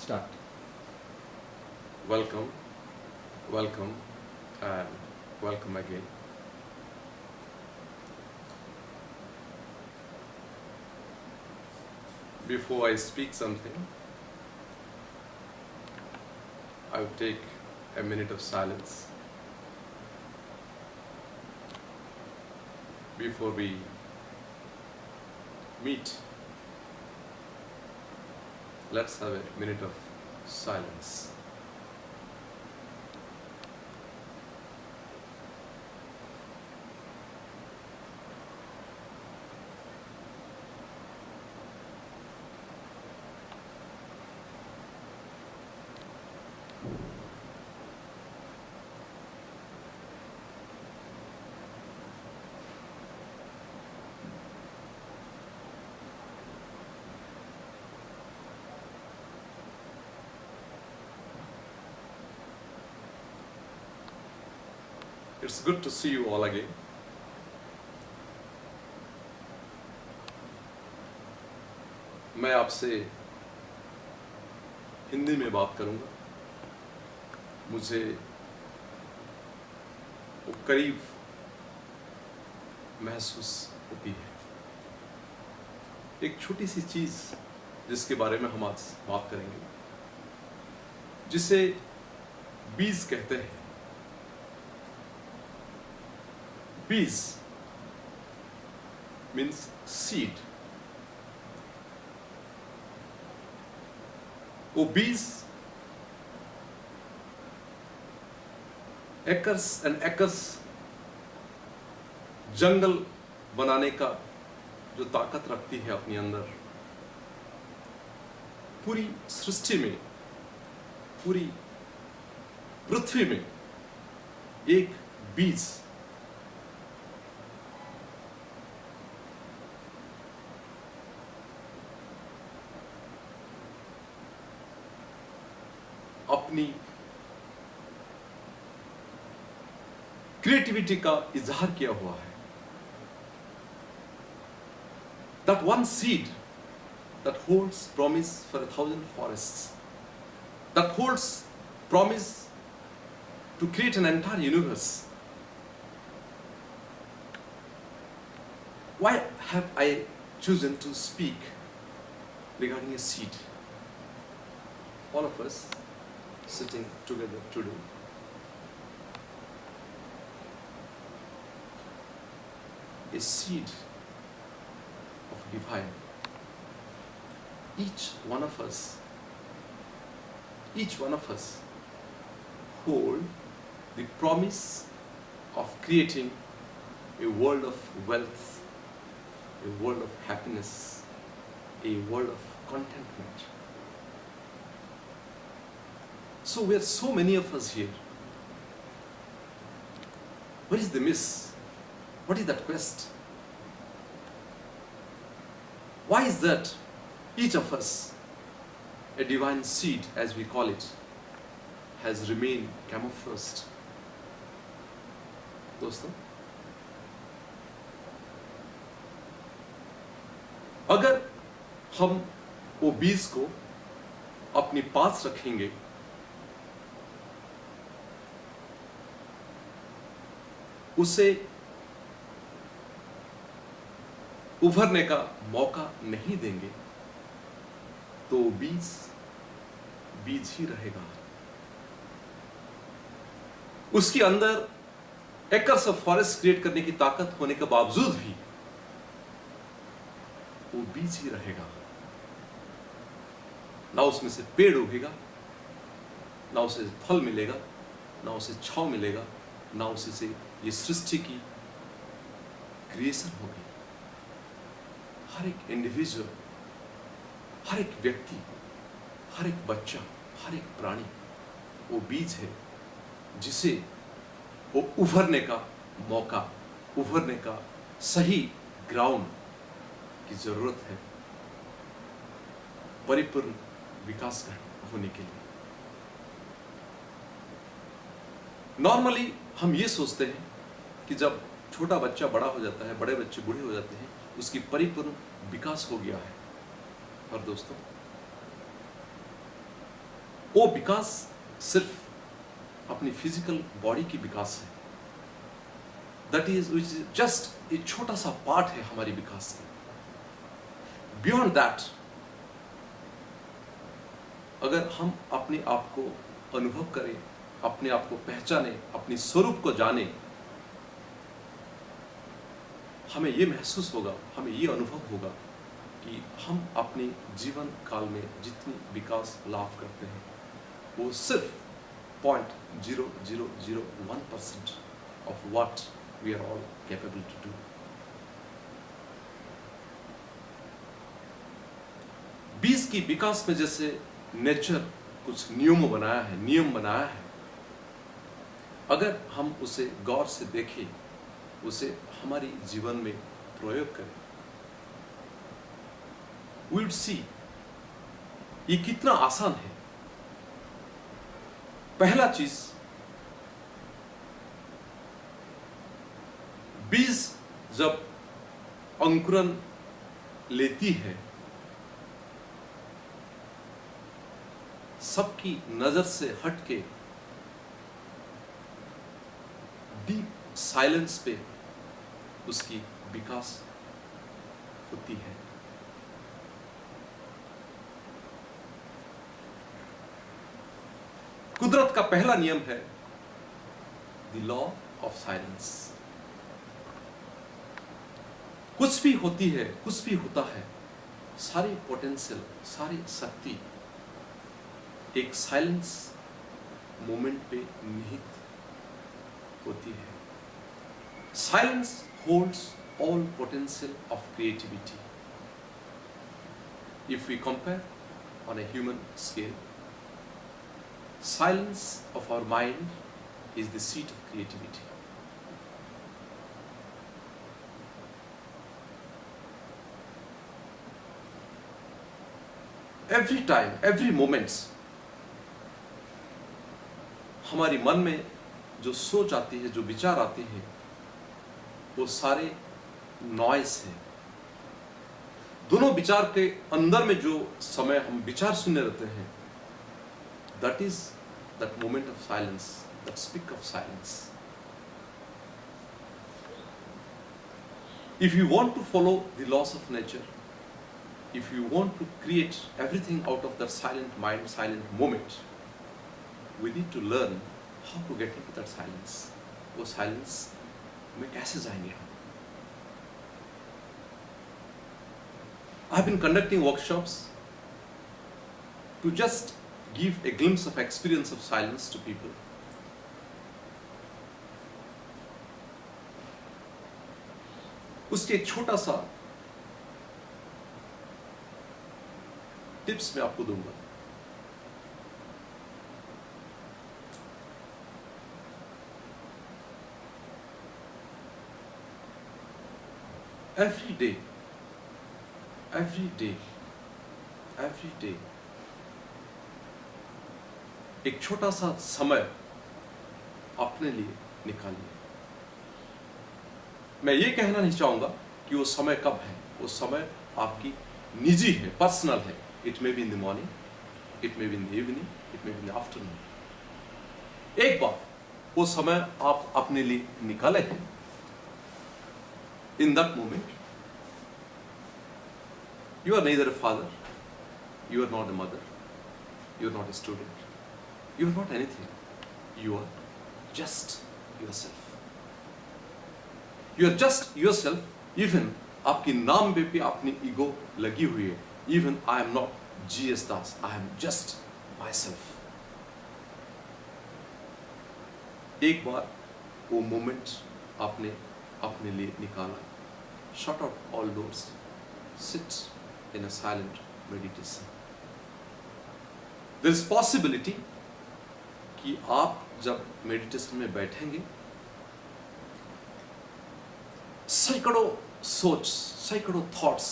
Start. Welcome, welcome, and welcome again. Before I speak something, I will take a minute of silence before we meet. Let's have a minute of silence. It's good to see you all again. मैं आपसे हिंदी में बात करूंगा। मुझे वो करीब महसूस होती है। एक छोटी सी चीज जिसके बारे में हम आज बात करेंगे, जिसे बीज कहते हैं। Bees means seed. वो bees acres and acres जंगल बनाने का जो ताकत रखती है अपने अंदर, पूरी सृष्टि में, पूरी पृथ्वी में एक बीज अपनी क्रिएटिविटी का इजहार किया हुआ है। That one seed that holds promise for 1,000 forests, that holds promise to create an entire universe. Why have I chosen to speak regarding a seed? All of us sitting together today, a seed of divine. Each one of us hold the promise of creating a world of wealth, a world of happiness, a world of contentment. So we are so many of us here. What is the miss? What is that quest? Why is that each of us, a divine seed as we call it, has remained camouflaged? दोस्तों, अगर हम वो बीज को अपने पास रखेंगे, उसे उभरने का मौका नहीं देंगे, तो बीज ही रहेगा। उसके अंदर एकर्स ऑफ फॉरेस्ट क्रिएट करने की ताकत होने के बावजूद भी वो बीज ही रहेगा। ना उसमें से पेड़ उगेगा, ना उसे फल मिलेगा, ना उसे छांव मिलेगा, ना उसी से ये सृष्टि की क्रिएशन होगी। हर एक इंडिविजुअल, हर एक व्यक्ति, हर एक बच्चा, हर एक प्राणी वो बीज है जिसे वो उभरने का मौका, उभरने का सही ग्राउंड की जरूरत है परिपूर्ण विकास होने के लिए। नॉर्मली हम ये सोचते हैं कि जब छोटा बच्चा बड़ा हो जाता है, बड़े बच्चे बूढ़े हो जाते हैं, उसकी परिपूर्ण विकास हो गया है। पर दोस्तों, वो विकास सिर्फ अपनी फिजिकल बॉडी की विकास है, that is which is just एक छोटा सा पार्ट है हमारी विकास का। बियॉन्ड दैट, अगर हम अपने आप को अनुभव करें, अपने आप को पहचाने, अपनी स्वरूप को जाने, हमें ये महसूस होगा, हमें ये अनुभव होगा कि हम अपने जीवन काल में जितनी विकास लाभ करते हैं वो सिर्फ 0.0001% of what we are all capable to do. बीज की विकास में जैसे नेचर कुछ नियम बनाया है, अगर हम उसे गौर से देखें, उसे हमारी जीवन में प्रयोग करें, we would see ये कितना आसान है। पहला चीज, बीज जब अंकुरन लेती है, सबकी नजर से हटके डीप साइलेंस पे उसकी विकास होती है। कुदरत का पहला नियम है द लॉ ऑफ साइलेंस। कुछ भी होती है, कुछ भी होता है, सारी पोटेंशियल, सारी शक्ति एक साइलेंस मोमेंट पे निहित होती है। Silence holds all potential of creativity. If we compare on a human scale, silence of our mind is the seat of creativity. Every time, every moments, हमारी मन में जो सोच आती है, जो विचार आते हैं, वो सारे नॉइस है। दोनों विचार के अंदर में जो समय हम विचार सुनने रहते हैं, that is that moment of silence, that speak of silence. If you want to follow the laws of nature, if you want to create everything out of that silent mind, silent moment, we need to learn how to get into that silence. वो silence में कैसे जाएंगे हम? I've been conducting workshops to just give a glimpse of experience of silence to people. उसके एक छोटा सा tips मैं आपको दूंगा। Every day, एक छोटा सा समय अपने लिए निकालिए। मैं ये कहना नहीं चाहूंगा कि वो समय कब है, वो समय आपकी निजी है, पर्सनल है। It may be in the morning, it may be in the evening, it may be in the afternoon. एक बार वो समय आप अपने लिए निकाले हैं। In that moment you are neither a father, you are not a mother, you are not a student, you are not anything. You are just yourself. You are just yourself. Even आपकी नाम पे भी अपनी ego लगी हुई है। Even I am not G.S. Das, I am just myself. एक बार वो मोमेंट आपने अपने लिए निकाला। Shut out all doors. Sit in a silent meditation. There is possibility कि आप जब मेडिटेशन में बैठेंगे, सैकड़ों सोच, सैकड़ों थॉट्स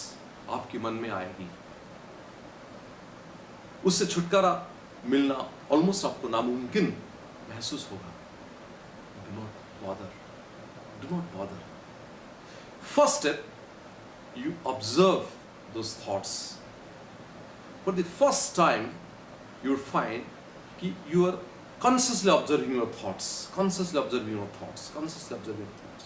आपके मन में आएगी। उससे छुटकारा मिलना ऑलमोस्ट आपको नामुमकिन महसूस होगा। Do not bother. Do not bother. First step, you observe those thoughts. For the first time, you will find कि you are consciously observing your thoughts, consciously observing your thoughts, consciously observing your thoughts.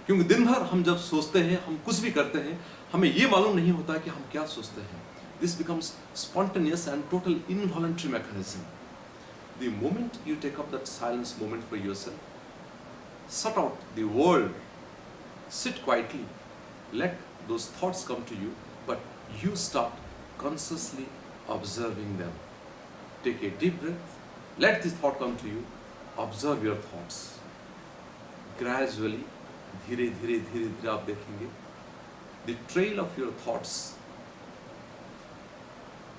क्योंकि दिन भर हम जब सोचते हैं, हम कुछ भी करते हैं, हमें ये मालूम नहीं होता कि हम क्या सोचते हैं. This becomes spontaneous and total involuntary mechanism. The moment you take up that silence moment for yourself, shut out the world, sit quietly, let those thoughts come to you, but you start consciously observing them. Take a deep breath, let this thought come to you, observe your thoughts. Gradually, धीरे धीरे धीरे धीरे आप देखेंगे the trail of your thoughts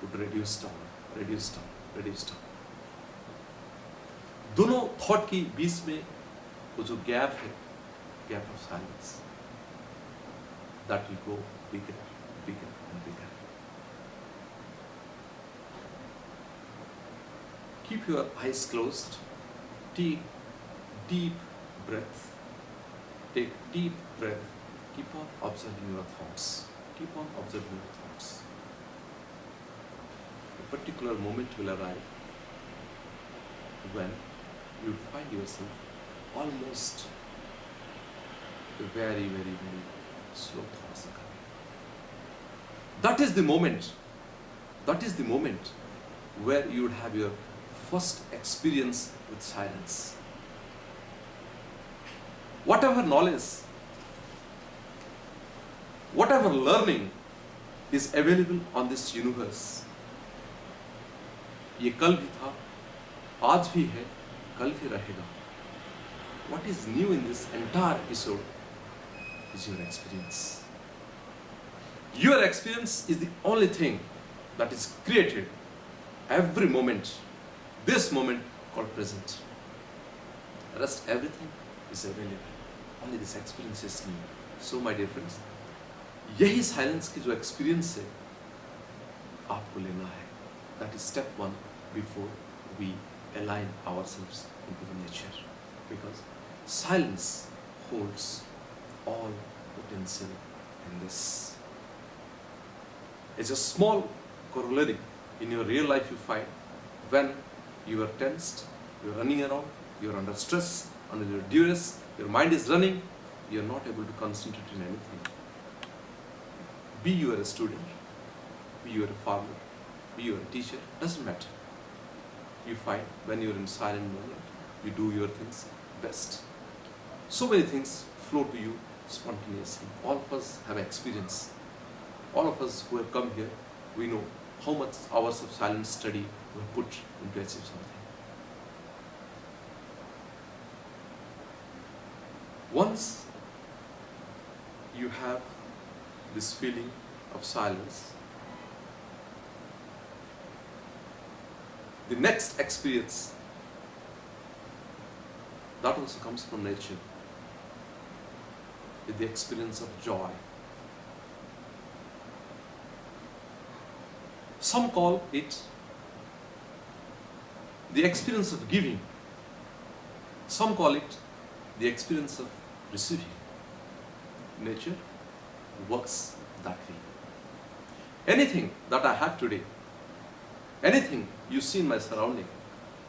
would reduce down, reduce down, reduce down. दोनों thought की बीच में वो जो गैप है, gap of silence, that will go bigger, bigger and bigger. Keep your eyes closed, take deep breath, take deep breath, keep on observing your thoughts, keep on observing your thoughts. A particular moment will arrive when you find yourself almost very, very, very slow thoughts are coming. That is the moment where you would have your first experience with silence. Whatever knowledge, whatever learning is available on this universe, ये कल भी था, आज भी है, कल भी रहेगा. What is new in this entire episode is your experience. Your experience is the only thing that is created every moment. This moment called present. Rest everything is available. Only this experience is new. So my dear friends, यही silence की जो experience है आपको लेना है. That is step one before we align ourselves into the nature. Because silence holds all potential in this. It's a small corollary in your real life you find when you are tensed, you are running around, you are under stress, under your duress, your mind is running, you are not able to concentrate in anything. Be you a student, be you a farmer, be you a teacher, doesn't matter. You find when you are in silent moment, you do your things best. So many things flow to you spontaneously. All of us have experience. All of us who have come here, we know how much hours of silent study we have put into achieve something. Once you have this feeling of silence, the next experience that also comes from nature is the experience of joy. Some call it the experience of giving. Some call it the experience of receiving. Nature works that way. Anything that I have today, anything you see in my surrounding,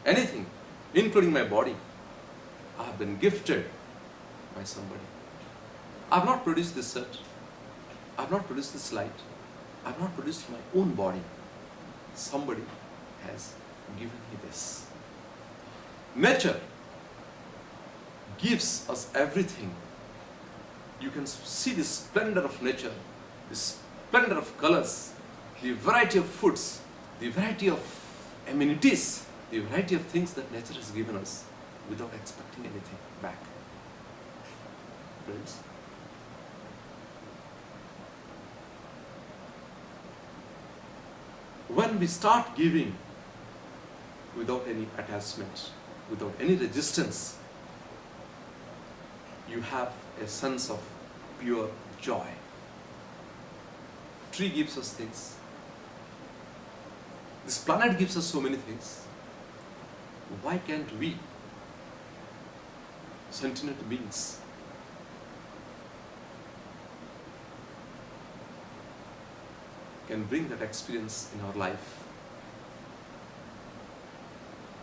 anything, including my body, I have been gifted by somebody. I have not produced this shirt. I have not produced this light. I have not produced my own body. Somebody has given me this. Nature gives us everything. You can see the splendor of nature, the splendor of colors, the variety of foods, the variety of amenities, the variety of things that nature has given us without expecting anything back. Friends, when we start giving without any attachment, without any resistance, you have a sense of pure joy. Tree gives us things. This planet gives us so many things. Why can't we, sentient beings, can bring that experience in our life?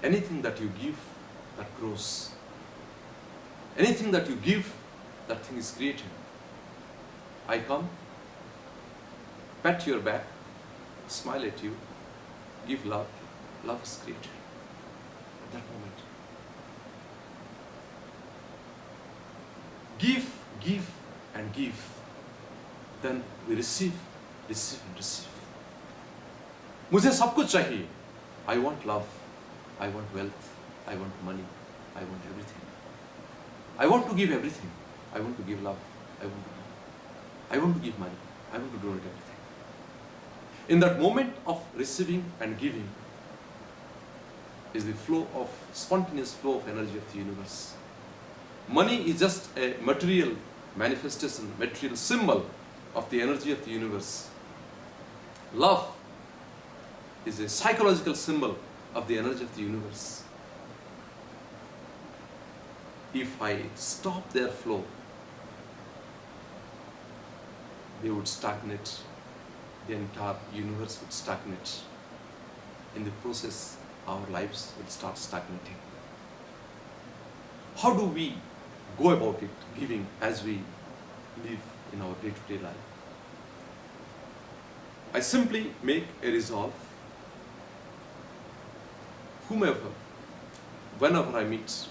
anything that you give, that grows. Anything that you give, that thing is created. I come, pat your back, smile at you, give love, love is created at that moment. Give and give, then we receive and receive. मुझे सब कुछ चाहिए. I want love, I want wealth, I want money, I want everything. I want to give everything. I want to give love, I want to give money, I want to donate everything. In that moment of receiving and giving is the flow of, spontaneous flow of energy of the universe. Money is just a material manifestation, material symbol of the energy of the universe. Love is a psychological symbol of the energy of the universe. If I stop their flow, they would stagnate. The entire universe would stagnate. In the process, our lives would start stagnating. How do we go about it, giving, as we live in our day-to-day life? I simply make a resolve. Whomever, whenever I meet,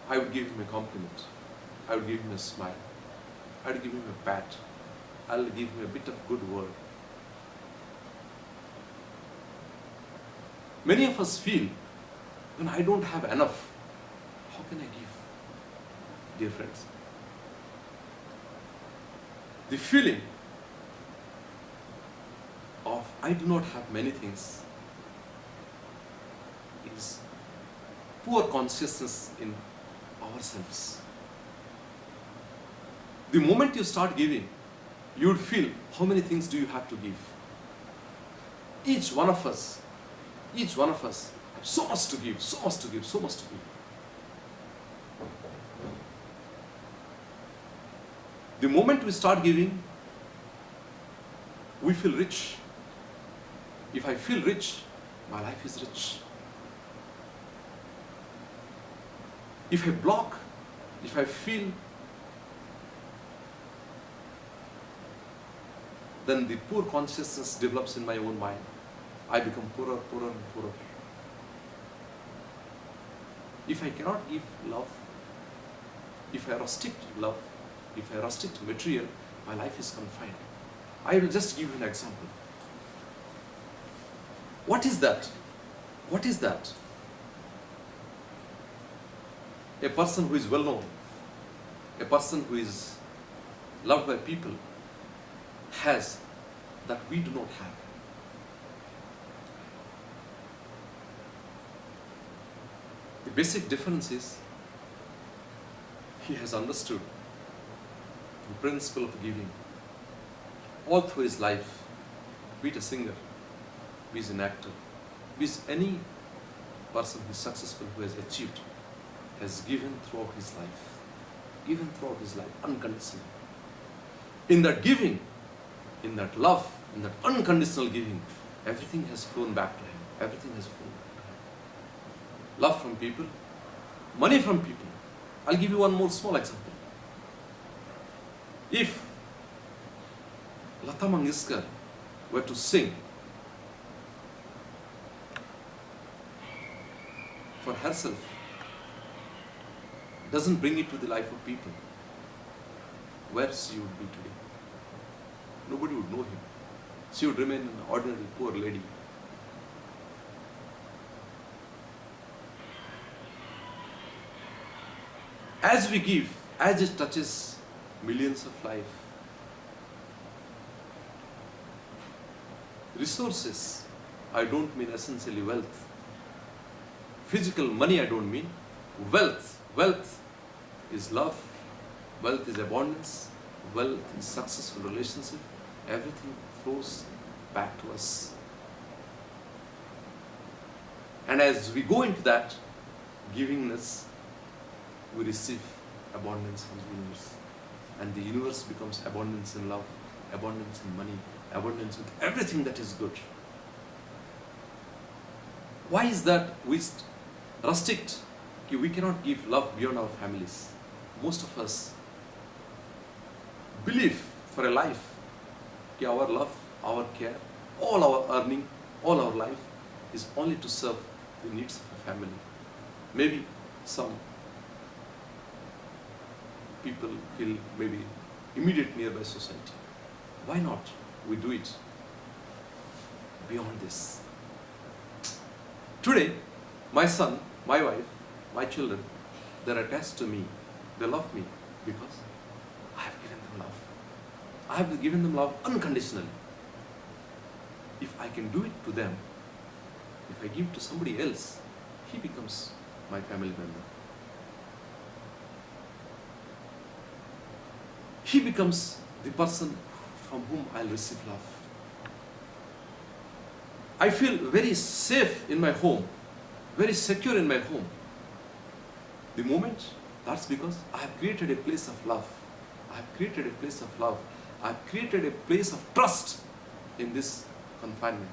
I would give him a compliment. I would give him a smile. I would give him a pat. I will give him a bit of good word. Many of us feel, when I don't have enough, how can I give? Dear friends, the feeling of I do not have many things is poor consciousness in ourselves. The moment you start giving, you would feel how many things do you have to give. Each one of us have so much to give, so much to give, so much to give. The moment we start giving, we feel rich. If I feel rich, my life is rich. If I block, if I feel, then the poor consciousness develops in my own mind. I become poorer, poorer and poorer. If I cannot give love, if I restrict love, if I restrict material, my life is confined. I will just give you an example. What is that? What is that? A person who is well known, a person who is loved by people, has that we do not have. The basic difference is he has understood the principle of giving all through his life, be it a singer, be it an actor, be it any person who is successful, who has achieved, has given throughout his life, unconditionally. In that giving, in that love, in that unconditional giving, everything has flown back to him. Everything has flown back to him. Love from people, money from people. I'll give you one more small example. If Lata Mangeshkar were to sing for herself, doesn't bring it to the life of people, where she would be today? Nobody would know him. She would remain an ordinary poor lady. As we give, as it touches millions of lives, resources, I don't mean essentially wealth. Physical money I don't mean. Wealth. Wealth is love. Wealth is abundance. Wealth is successful relationship. Everything flows back to us. And as we go into that givingness, we receive abundance from the universe. And the universe becomes abundance in love, abundance in money, abundance with everything that is good. Why is that we restrict? We cannot give love beyond our families. Most of us believe for a life our love, our care, all our earning, all our life is only to serve the needs of a family. Maybe some people feel maybe immediate nearby society. Why not we do it beyond this? Today, my son, my wife, my children, they're attached to me. They love me because I have given them love. I have given them love unconditionally. If I can do it to them, if I give to somebody else, he becomes my family member. He becomes the person from whom I'll receive love. I feel very safe in my home, very secure in my home. The moment, that's because I have created a place of love. I have created a place of love. I have created a place of trust in this confinement.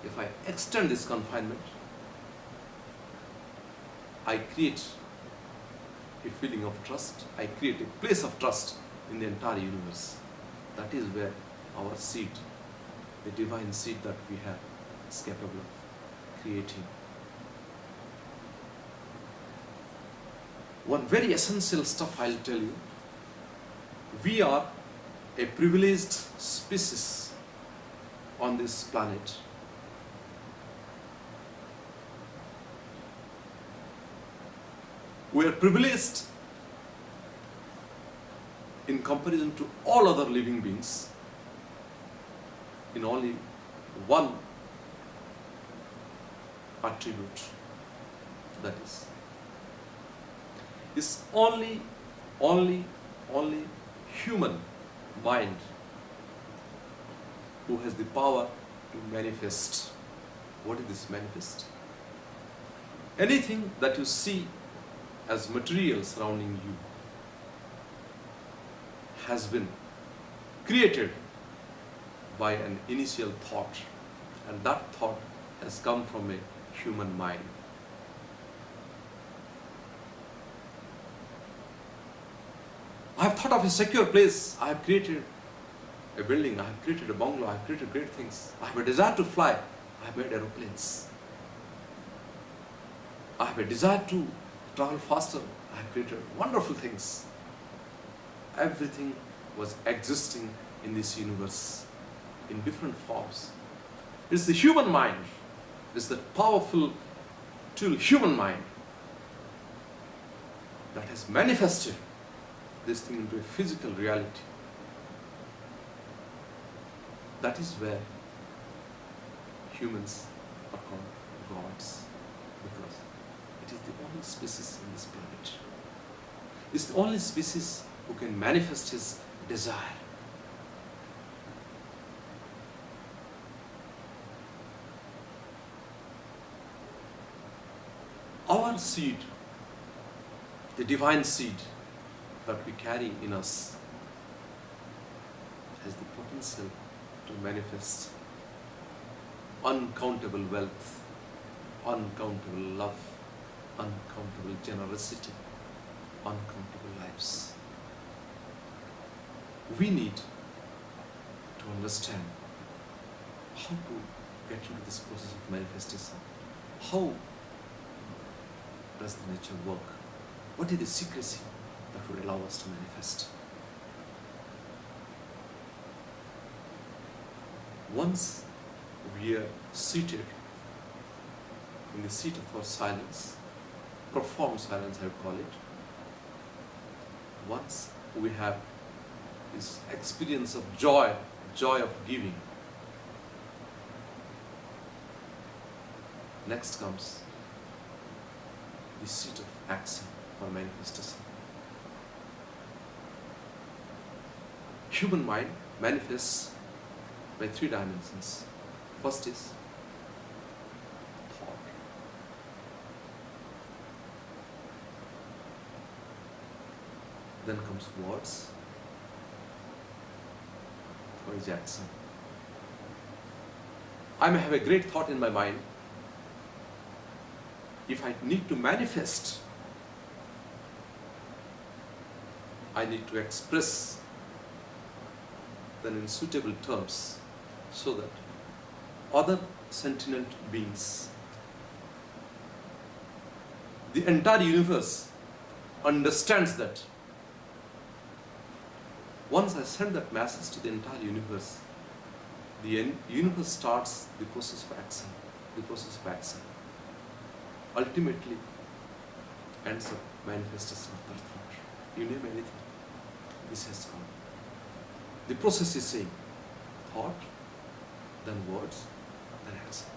If I extend this confinement, I create a feeling of trust. I create a place of trust in the entire universe. That is where our seed, the divine seed that we have, is capable of creating. One very essential stuff I'll tell you. We are a privileged species on this planet. We are privileged in comparison to all other living beings in only one attribute, that is, it's only human mind who has the power to manifest. What is this manifest? Anything that you see as material surrounding you has been created by an initial thought, and that thought has come from a human mind. I have thought of a secure place. I have created a building. I have created a bungalow. I have created great things. I have a desire to fly. I have made aeroplanes. I have a desire to travel faster. I have created wonderful things. Everything was existing in this universe in different forms. It's the human mind. It's the powerful tool, human mind, that has manifested this thing into a physical reality. That is where humans are called gods, because it is the only species in this planet. It's the only species who can manifest his desire. Our seed, the divine seed that we carry in us, has the potential to manifest uncountable wealth, uncountable love, uncountable generosity, uncountable lives. We need to understand how to get into this process of manifestation. How does the nature work? What is the secrecy that would allow us to manifest? Once we are seated in the seat of our silence, profound silence I would call it, once we have this experience of joy of giving, next comes the seat of action for manifestation. Human mind manifests by 3 dimensions. First is thought. Then comes words. Third is action. I may have a great thought in my mind, if I need to manifest, I need to express then in suitable terms so that other sentient beings, the entire universe understands that. Once I send that message to the entire universe, the universe starts the process of action. The process of action ultimately ends up manifestation of that thought. You name anything, this has come. The process is saying thought, then words, then action.